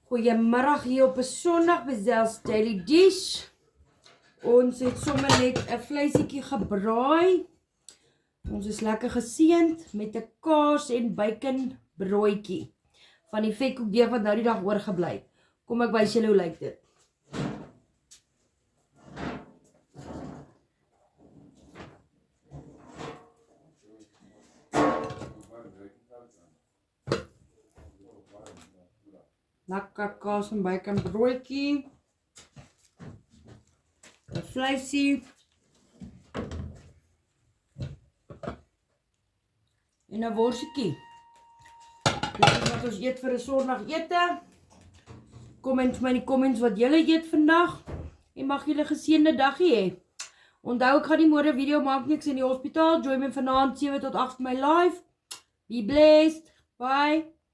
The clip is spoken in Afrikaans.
Goeiemiddag hier op 'n Sondag by Zel's Daily Dish. Ons het sommer net 'n vleisietjie gebraai. Ons is lekker geseënd met 'n kaas en bacon broodjie van die vetkoekdeeg wat nou die dag oorgebly het. Kom ek wys julle hoe lyk dit. Lekker kaas en bacon broodjie. 'n vleisie. En 'n worsetjie. Dit is wat ons eet vir 'n Sondagete. Komment my in die comments wat julle eet vandag. En mag julle 'n geseënde dagie hê. Onthou ek gaan nie môre 'n video maak nie, ek's in die hospitaal. Join my vanaand 7 tot 8 my live. Be blessed. Bye.